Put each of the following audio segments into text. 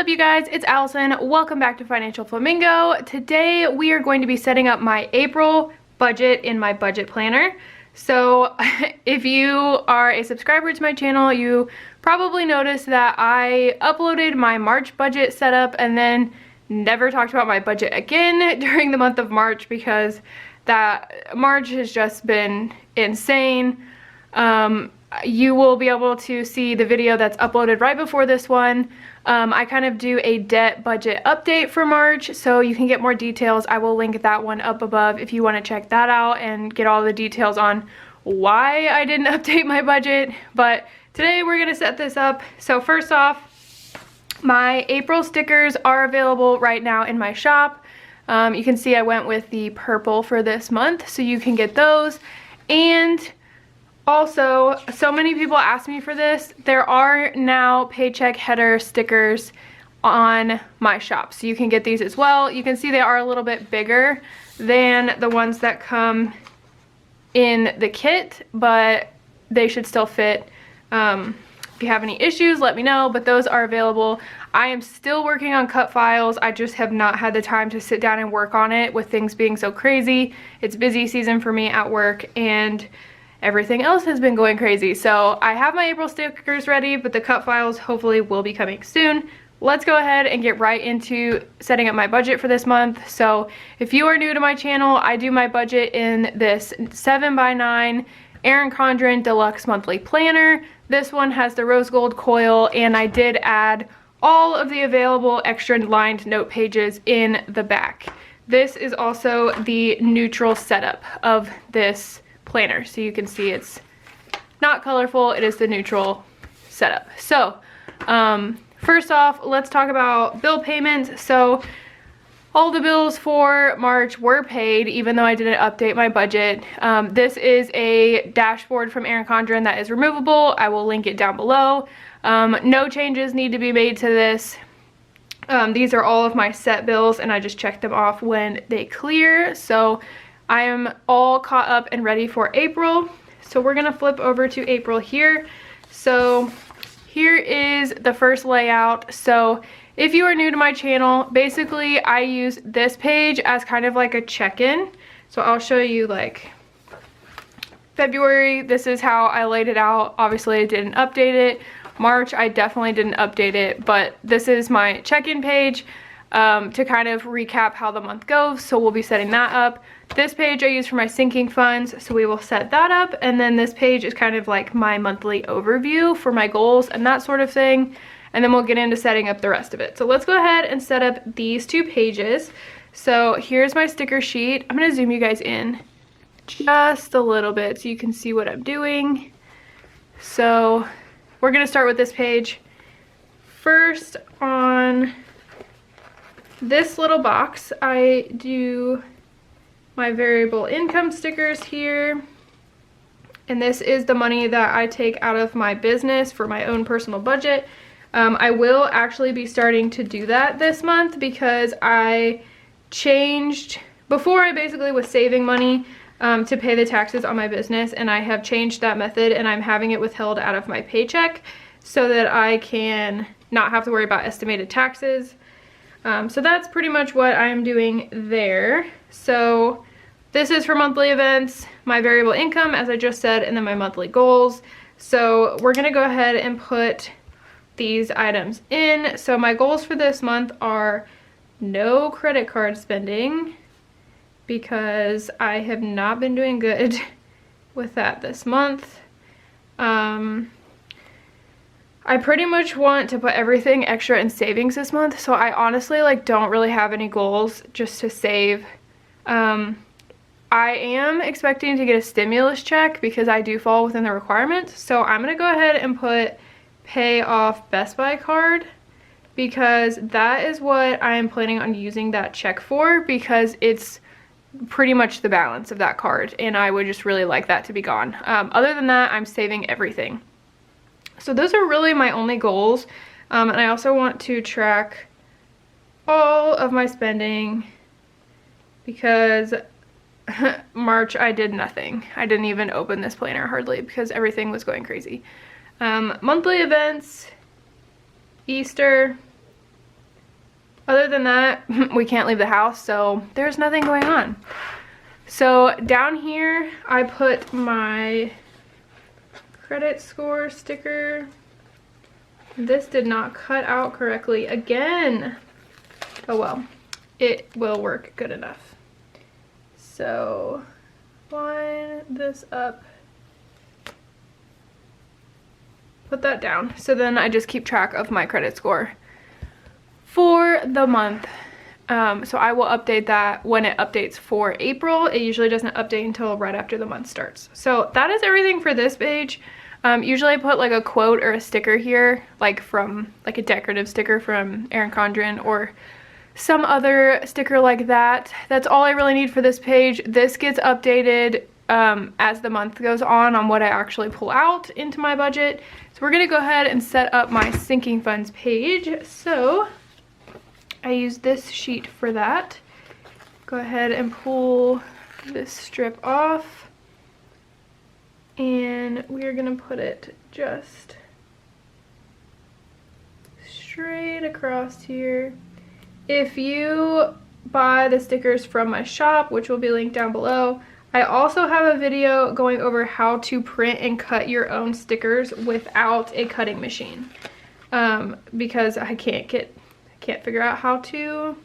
you guys? It's Allison. Welcome back to Financial Flamingo. Today we are going to be setting up my April budget in my budget planner. So if you are a subscriber to my channel, you probably noticed that I uploaded my March budget setup and then never talked about my budget again during the month of March because that March has just been insane. You will be able to see the video that's uploaded right before this one. I kind of do a debt budget update for March, so you can get more details. I will link that one up above if you want to check that out and get all the details on why I didn't update my budget. But today we're going to set this up. So first off, my April stickers are available right now in my shop. You can see I went with the purple for this month, so you can get those. And also, so many people ask me for this. There are now paycheck header stickers on my shop, so you can get these as well. You can see they are a little bit bigger than the ones that come in the kit, but they should still fit. If you have any issues, let me know, but those are available. I am still working on cut files. I just have not had the time to sit down and work on it with things being so crazy. It's busy season for me at work, and everything else has been going crazy. So I have my April stickers ready, but the cut files hopefully will be coming soon. Let's go ahead and get right into setting up my budget for this month. So if you are new to my channel, I do my budget in this 7x9 Erin Condren Deluxe Monthly Planner. This one has the rose gold coil, and I did add all of the available extra lined note pages in the back. This is also the neutral setup of this planner, so you can see it's not colorful, it is the neutral setup. So first off, let's talk about bill payments. So all the bills for March were paid, even though I didn't update my budget. This is a dashboard from Erin Condren that is removable. I will link it down below. No changes need to be made to this. These are all of my set bills, and I just checked them off when they clear. So I am all caught up and ready for April. So we're gonna flip over to April here. So here is the first layout. So if you are new to my channel, basically I use this page as kind of like a check-in. So I'll show you like February, this is how I laid it out. Obviously I didn't update it. March, I definitely didn't update it, but this is my check-in page to kind of recap how the month goes. So we'll be setting that up. This page I use for my sinking funds, so we will set that up. And then this page is kind of like my monthly overview for my goals and that sort of thing. And then we'll get into setting up the rest of it. So let's go ahead and set up these two pages. So here's my sticker sheet. I'm gonna zoom you guys in just a little bit so you can see what I'm doing. So we're gonna start with this page. First, on this little box, I do my variable income stickers here. And this is the money that I take out of my business for my own personal budget. I will actually be starting to do that this month because I changed, before I basically was saving money to pay the taxes on my business, and I have changed that method, and I'm having it withheld out of my paycheck so that I can not have to worry about estimated taxes. So that's pretty much what I'm doing there. So this is for monthly events, my variable income, as I just said, and then my monthly goals. So we're gonna go ahead and put these items in. So my goals for this month are no credit card spending because I have not been doing good with that this month. I pretty much want to put everything extra in savings this month, so I honestly like don't really have any goals just to save. I am expecting to get a stimulus check because I do fall within the requirements, so I'm gonna go ahead and put pay off Best Buy card because that is what I am planning on using that check for, because it's pretty much the balance of that card and I would just really like that to be gone. Other than that, I'm saving everything. So those are really my only goals, and I also want to track all of my spending because March I did nothing. I didn't even open this planner hardly because everything was going crazy. Monthly events, Easter, Other than that, we can't leave the house, so there's nothing going on. So down here, I put my credit score sticker. This did not cut out correctly again. Oh well, it will work good enough. So line this up, put that down. So then I just keep track of my credit score for the month. So I will update that when it updates for April. It usually doesn't update until right after the month starts. So that is everything for this page. Usually I put like a quote or a sticker here, like a decorative sticker from Erin Condren or some other sticker like that. That's all I really need for this page. This gets updated as the month goes on what I actually pull out into my budget. So we're gonna go ahead and set up my sinking funds page. So I use this sheet for that. Go ahead and pull this strip off, and we're gonna put it just straight across here. If you buy the stickers from my shop, which will be linked down below, I also have a video going over how to print and cut your own stickers without a cutting machine, because I can't figure out how to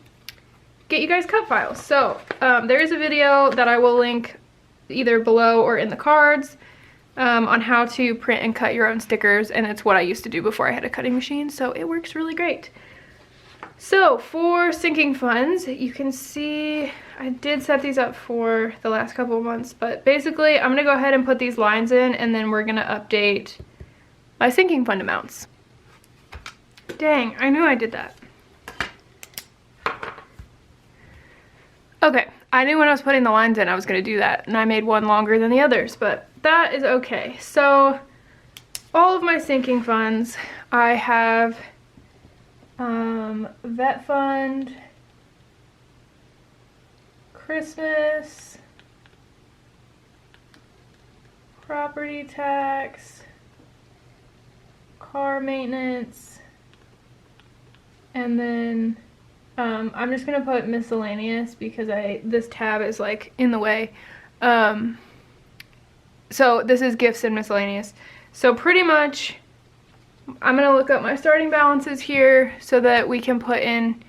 get you guys cut files. So there is a video that I will link either below or in the cards on how to print and cut your own stickers, and it's what I used to do before I had a cutting machine, so it works really great. So for sinking funds, you can see I did set these up for the last couple of months, but basically I'm gonna go ahead and put these lines in, and then we're gonna update my sinking fund amounts. Dang, I knew I did that. Okay, I knew when I was putting the lines in I was going to do that, and I made one longer than the others, but that is okay. So all of my sinking funds, I have vet fund, Christmas, property tax, car maintenance, and then I'm just gonna put miscellaneous because this tab is like in the way. So this is gifts and miscellaneous. So pretty much I'm gonna look up my starting balances here so that we can put in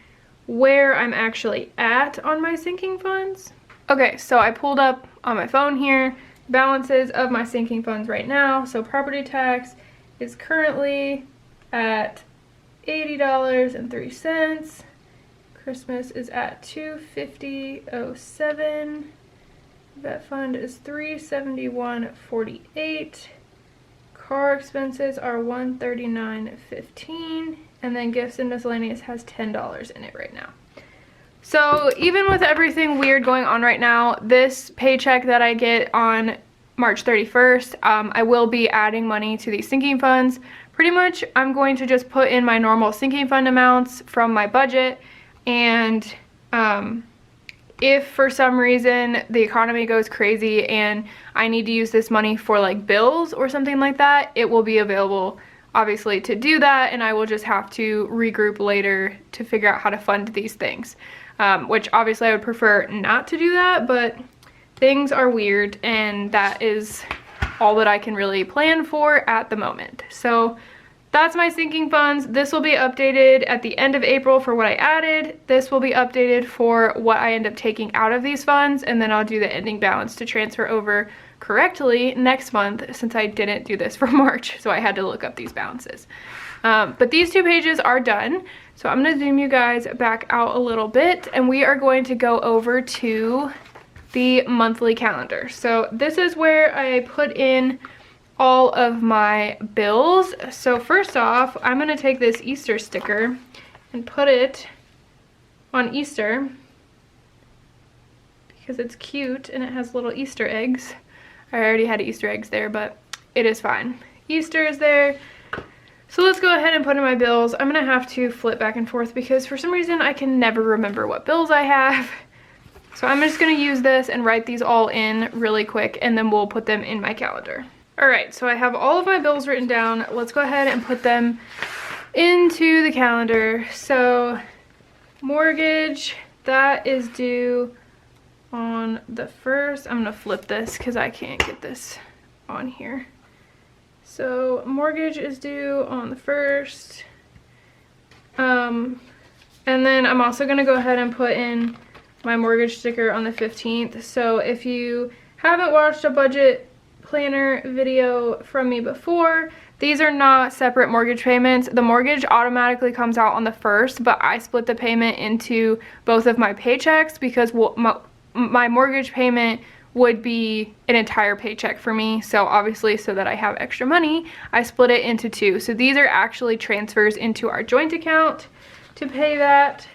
where I'm actually at on my sinking funds. Okay, so I pulled up on my phone here balances of my sinking funds right now. So property tax is currently at $80.03. Christmas is at $250.07. Vet fund is $371.48. Car expenses are $139.15, and then gifts and miscellaneous has $10 in it right now. So even with everything weird going on right now, this paycheck that I get on March 31st, I will be adding money to these sinking funds. Pretty much I'm going to just put in my normal sinking fund amounts from my budget, and if for some reason the economy goes crazy and I need to use this money for like bills or something like that, it will be available obviously to do that, and I will just have to regroup later to figure out how to fund these things, which obviously I would prefer not to do that, but things are weird and that is all that I can really plan for at the moment. So that's my sinking funds. This will be updated at the end of April for what I added. This will be updated for what I end up taking out of these funds, and then I'll do the ending balance to transfer over correctly next month, since I didn't do this for March, so I had to look up these balances. But these two pages are done, so I'm gonna zoom you guys back out a little bit, and we are going to go over to the monthly calendar. So this is where I put in all of my bills. So first off, I'm gonna take this Easter sticker and put it on Easter because it's cute and it has little Easter eggs. I already had Easter eggs there, but it is fine. Easter is there. So let's go ahead and put in my bills. I'm gonna have to flip back and forth because for some reason I can never remember what bills I have. So I'm just gonna use this and write these all in really quick, and then we'll put them in my calendar. All right, so I have all of my bills written down. Let's go ahead and put them into the calendar. So mortgage, that is due on the 1st. I'm gonna flip this because I can't get this on here. So mortgage is due on the 1st. And then I'm also gonna go ahead and put in my mortgage sticker on the 15th. So if you haven't watched a budget planner video from me before, these are not separate mortgage payments. The mortgage automatically comes out on the 1st, but I split the payment into both of my paychecks because my mortgage payment would be an entire paycheck for me. So obviously, so that I have extra money, I split it into 2. So these are actually transfers into our joint account to pay that.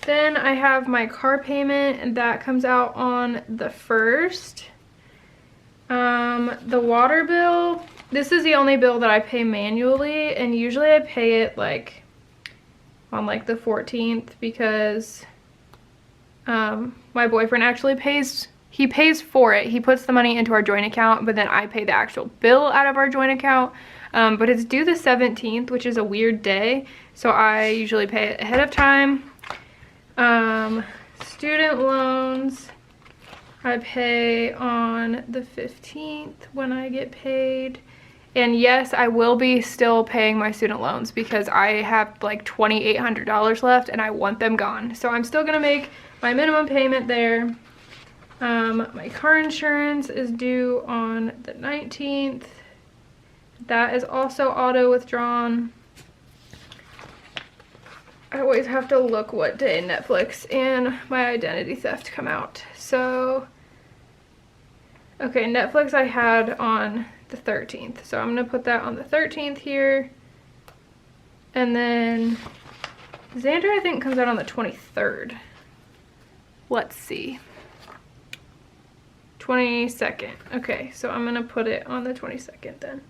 Then I have my car payment, and that comes out on the 1st. The water bill, this is the only bill that I pay manually, and usually I pay it like on like the 14th because my boyfriend actually pays for it. He puts the money into our joint account, but then I pay the actual bill out of our joint account. But it's due the 17th, which is a weird day, so I usually pay it ahead of time. Student loans, I pay on the 15th when I get paid. And yes, I will be still paying my student loans because I have like $2,800 left and I want them gone. So I'm still gonna make my minimum payment there. My car insurance is due on the 19th. That is also auto withdrawn. I always have to look what day Netflix and my identity theft come out. So, okay, Netflix I had on the 13th. So I'm gonna put that on the 13th here. And then Xander I think comes out on the 23rd. Let's see. 22nd. Okay, so I'm gonna put it on the 22nd then.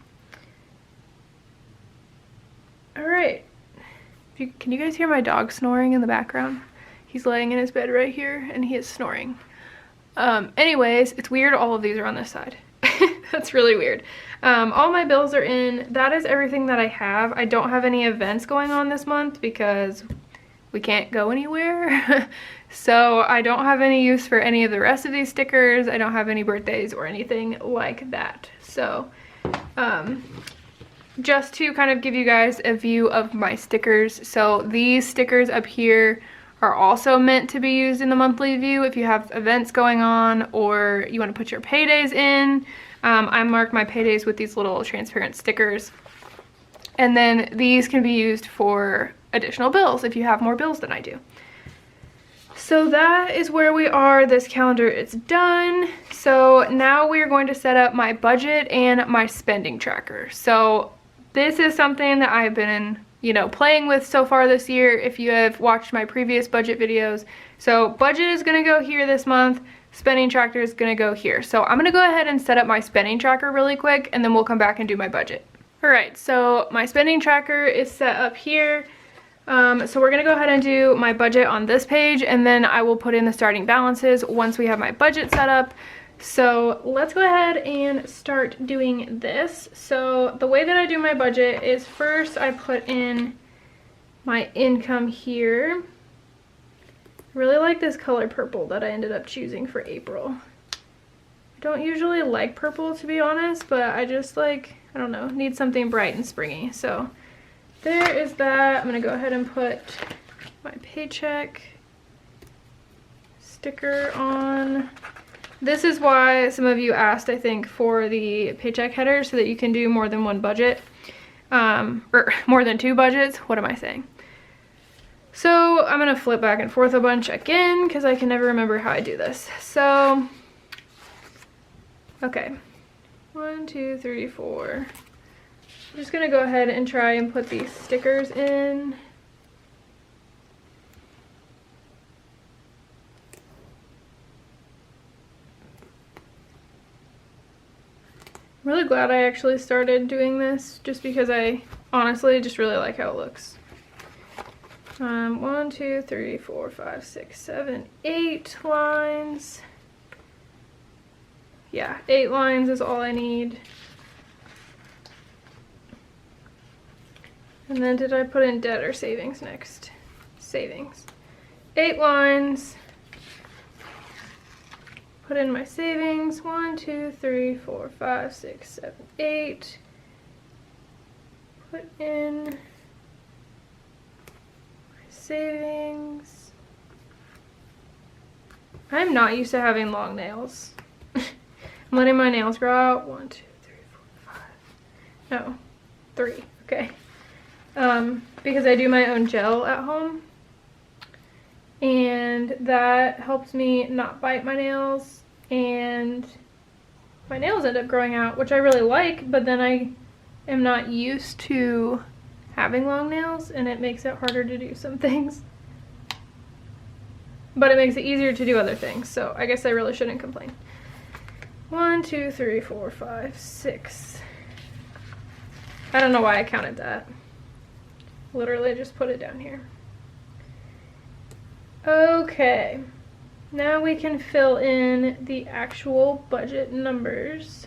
All right. Can you guys hear my dog snoring in the background? He's laying in his bed right here and he is snoring. Anyways, it's weird all of these are on this side. That's really weird. All my bills are in. That is everything that I have. I don't have any events going on this month because we can't go anywhere. So I don't have any use for any of the rest of these stickers. I don't have any birthdays or anything like that. So just to kind of give you guys a view of my stickers. So these stickers up here are also meant to be used in the monthly view if you have events going on or you want to put your paydays in. I mark my paydays with these little transparent stickers. And then these can be used for additional bills if you have more bills than I do. So that is where we are. This calendar is done. So now we are going to set up my budget and my spending tracker. So this is something that I've been, playing with so far this year if you have watched my previous budget videos. So budget is gonna go here this month, spending tracker is gonna go here. So I'm gonna go ahead and set up my spending tracker really quick and then we'll come back and do my budget. All right, so my spending tracker is set up here. So we're gonna go ahead and do my budget on this page and then I will put in the starting balances once we have my budget set up. So let's go ahead and start doing this. So the way that I do my budget is first I put in my income here. I really like this color purple that I ended up choosing for April. I don't usually like purple to be honest, but I just I don't know, need something bright and springy. So there is that. I'm gonna go ahead and put my paycheck sticker on. This is why some of you asked, I think, for the paycheck header so that you can do more than one budget, or more than 2 budgets. What am I saying? So I'm gonna flip back and forth a bunch again because I can never remember how I do this. So, okay, 1, 2, 3, 4. I'm just gonna go ahead and try and put these stickers in. I'm really glad I actually started doing this just because I honestly just really like how it looks. 1, 2, 3, 4, 5, 6, 7, 8 lines. Yeah, 8 lines is all I need. And then did I put in debt or savings next? Savings. 8 lines. Put in my savings, 1, 2, 3, 4, 5, 6, 7, 8. Put in my savings. I'm not used to having long nails. I'm letting my nails grow out. 1, 2, 3, 4, 5. No, 3, okay. Because I do my own gel at home. And that helps me not bite my nails, and my nails end up growing out, which I really like, but then I am not used to having long nails, and it makes it harder to do some things. But it makes it easier to do other things, so I guess I really shouldn't complain. 1, 2, 3, 4, 5, 6. I don't know why I counted that. Literally just put it down here. Okay, now we can fill in the actual budget numbers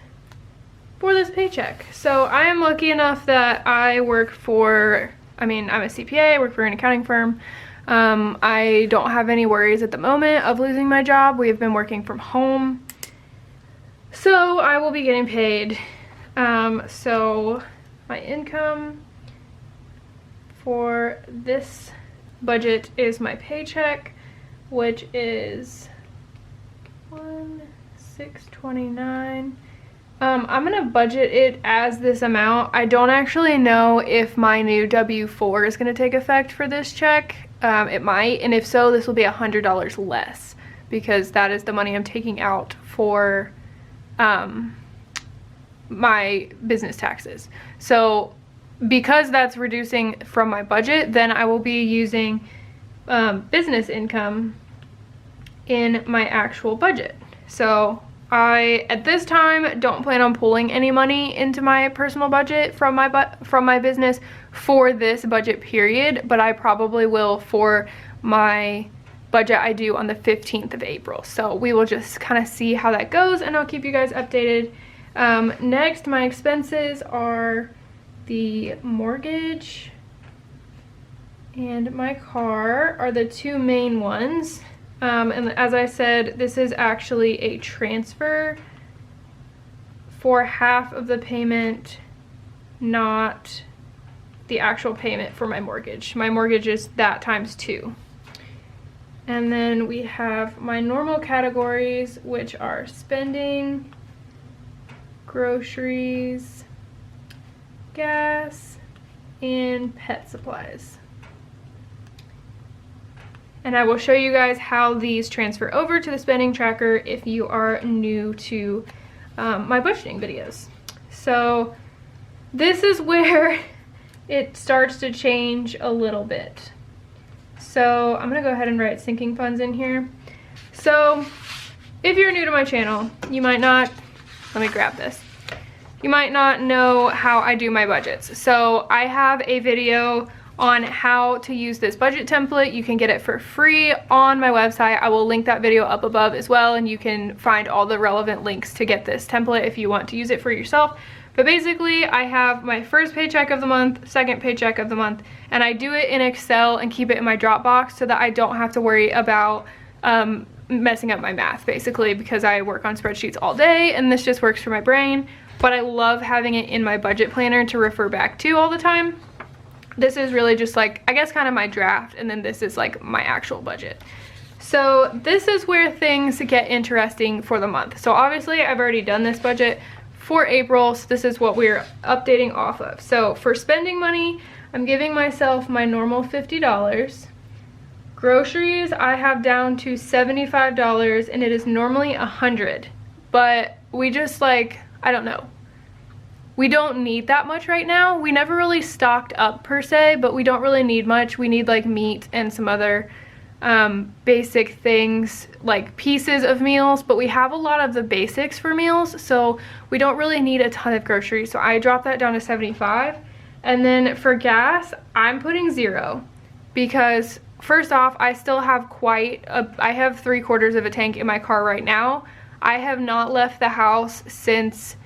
for this paycheck. So I am lucky enough that I work for, I'm a CPA, I work for an accounting firm. I don't have any worries at the moment of losing my job. We have been working from home. So I will be getting paid. So my income for this budget is my paycheck, which is $1,629. I'm gonna budget it as this amount. I don't actually know if my new W-4 is gonna take effect for this check. It might, and if so, this will be $100 less, because that is the money I'm taking out for my business taxes. So because that's reducing from my budget, then I will be using business income in my actual budget. So I, at this time, don't plan on pulling any money into my personal budget from my business for this budget period, but I probably will for my budget I do on the 15th of April. So we will just kind of see how that goes, and I'll keep you guys updated. Next, my expenses are the mortgage and my car are the two main ones. And as I said, this is actually a transfer for half of the payment, not the actual payment for my mortgage. My mortgage is that times 2. And then we have my normal categories, which are spending, groceries, gas, and pet supplies. And I will show you guys how these transfer over to the spending tracker if you are new to my budgeting videos. So this is where it starts to change a little bit. So I'm gonna go ahead and write sinking funds in here. So if you're new to my channel, you might not, let me grab this. You might not know how I do my budgets. So I have a video on how to use this budget template. You can get it for free on my website. I will link that video up above as well, and you can find all the relevant links to get this template if you want to use it for yourself. But basically, I have my first paycheck of the month, second paycheck of the month, and I do it in Excel and keep it in my Dropbox so that I don't have to worry about messing up my math, basically, because I work on spreadsheets all day and this just works for my brain. But I love having it in my budget planner to refer back to all the time. This is really just like, I guess, kind of my draft, and then this is like my actual budget. So this is where things get interesting for the month. So obviously I've already done this budget for April, so this is what we're updating off of. So for spending money, I'm giving myself my normal $50. Groceries I have down to $75, and it is normally $100, but we just, like, I don't know. We don't need that much right now. We never really stocked up per se, but we don't really need much. We need like meat and some other basic things, like pieces of meals, but we have a lot of the basics for meals, so we don't really need a ton of groceries. So I dropped that down to 75. And then for gas, I'm putting 0, because first off, I still have I have 3/4 of a tank in my car right now. I have not left the house since,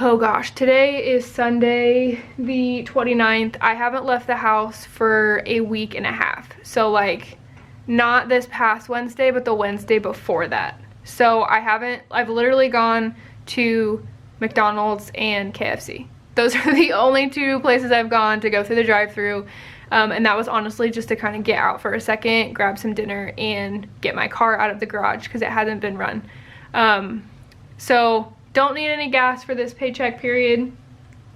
oh gosh, today is Sunday the 29th. I haven't left the house for a week and a half. So like not this past Wednesday, but the Wednesday before that. So I've literally gone to McDonald's and KFC. Those are the only two places I've gone to go through the drive-thru. And that was honestly just to kind of get out for a second, grab some dinner, and get my car out of the garage because it hasn't been run. So don't need any gas for this paycheck period.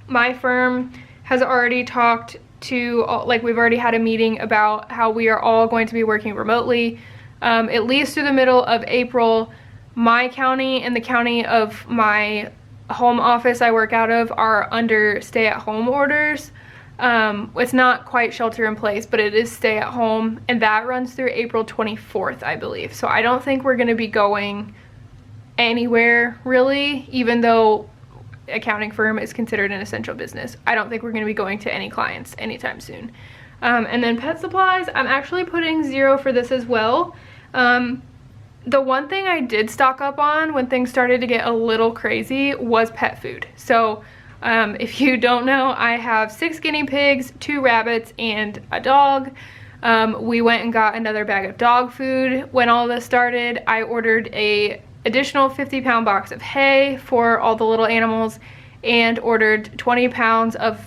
My firm has already talked to, like, we've already had a meeting about how we are all going to be working remotely, at least through the middle of April. My county and the county of my home office I work out of are under stay-at-home orders. It's not quite shelter in place, but it is stay at home, and that runs through April 24th, I believe. So I don't think we're going to be going anywhere really, even though accounting firm is considered an essential business. I don't think we're going to be going to any clients anytime soon. And then pet supplies, I'm actually putting 0 for this as well. The one thing I did stock up on when things started to get a little crazy was pet food. So if you don't know, I have 6 guinea pigs, 2 rabbits, and a dog. We went and got another bag of dog food when all this started. I ordered a additional 50-pound box of hay for all the little animals and ordered 20 pounds of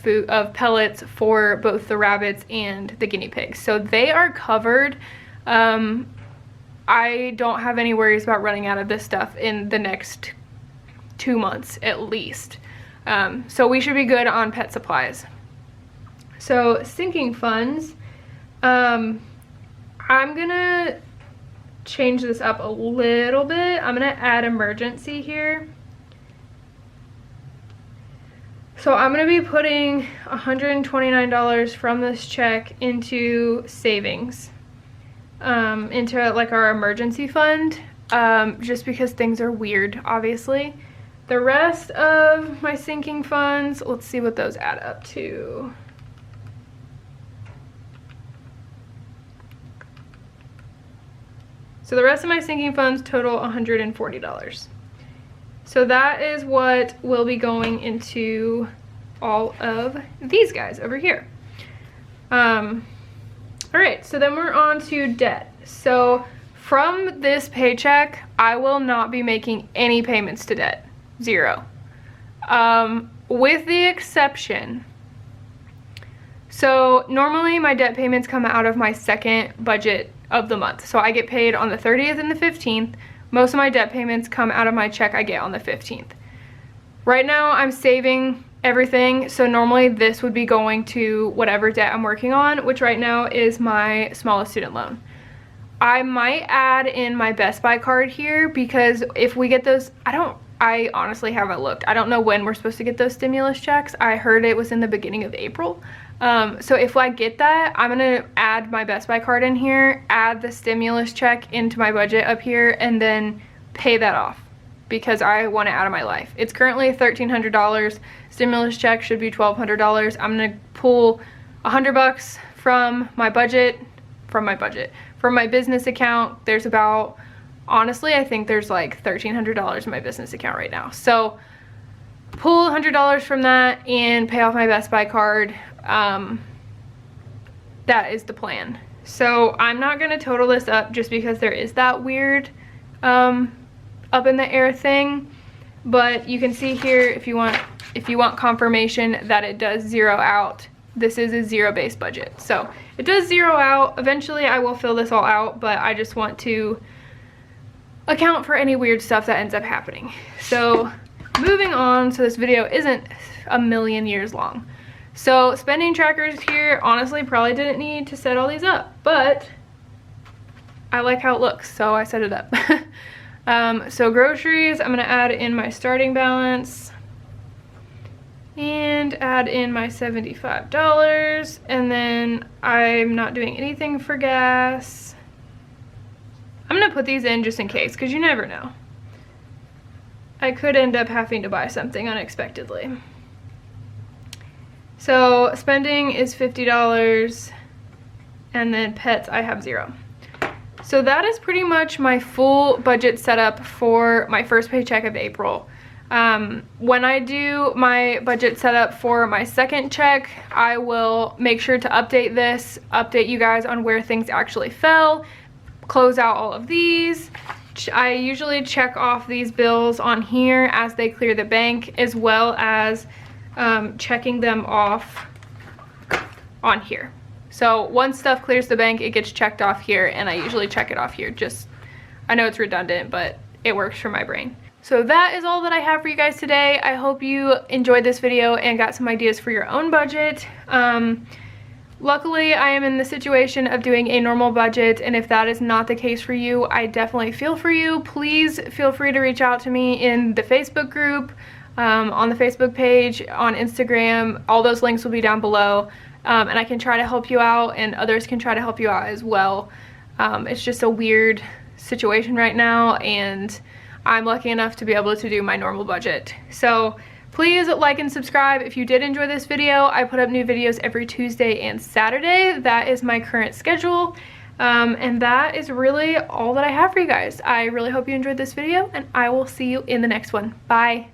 pellets for both the rabbits and the guinea pigs. So they are covered. I don't have any worries about running out of this stuff in the next 2 months at least. So we should be good on pet supplies. So sinking funds, I'm gonna change this up a little bit. I'm gonna add emergency here. So I'm gonna be putting $129 from this check into savings, into like our emergency fund, just because things are weird, obviously. The rest of my sinking funds, let's see what those add up to. So the rest of my sinking funds total $140. So that is what will be going into all of these guys over here. All right, so then we're on to debt. So from this paycheck, I will not be making any payments to debt. 0. With the exception, so normally my debt payments come out of my second budget of the month. So I get paid on the 30th and the 15th. Most of my debt payments come out of my check I get on the 15th. Right now I'm saving everything, so normally this would be going to whatever debt I'm working on, which right now is my smallest student loan. I might add in my Best Buy card here because if we get those, I honestly haven't looked. I don't know when we're supposed to get those stimulus checks. I heard it was in the beginning of April. So if I get that, I'm gonna add my Best Buy card in here, add the stimulus check into my budget up here, and then pay that off because I want it out of my life. It's currently $1,300. Stimulus check should be $1,200. I'm gonna pull $100 from my budget, from my business account. There's about, honestly, I think there's like $1,300 in my business account right now. So pull $100 from that and pay off my Best Buy card. That is the plan. So I'm not gonna total this up just because there is that weird up in the air thing, but you can see here if you want confirmation that it does zero out. This is a zero-based budget, so it does zero out. Eventually I will fill this all out, but I just want to account for any weird stuff that ends up happening. So moving on, so this video isn't a million years long. So spending trackers here, honestly, probably didn't need to set all these up, but I like how it looks, so I set it up. So groceries, I'm gonna add in my starting balance and add in my $75, and then I'm not doing anything for gas. I'm gonna put these in just in case, because you never know. I could end up having to buy something unexpectedly. So spending is $50, and then pets I have 0. So that is pretty much my full budget setup for my first paycheck of April. When I do my budget setup for my second check, I will make sure to update you guys on where things actually fell. close out all of these. I usually check off these bills on here as they clear the bank, as well as checking them off on here. So once stuff clears the bank, it gets checked off here, and I usually check it off here. Just, I know it's redundant, but it works for my brain. So that is all that I have for you guys today. I hope you enjoyed this video and got some ideas for your own budget. Luckily, I am in the situation of doing a normal budget, and if that is not the case for you, I definitely feel for you. Please feel free to reach out to me in the Facebook group, on the Facebook page, on Instagram. All those links will be down below, and I can try to help you out, and others can try to help you out as well. It's just a weird situation right now, and I'm lucky enough to be able to do my normal budget. So please like and subscribe if you did enjoy this video. I put up new videos every Tuesday and Saturday. That is my current schedule. And that is really all that I have for you guys. I really hope you enjoyed this video, and I will see you in the next one. Bye.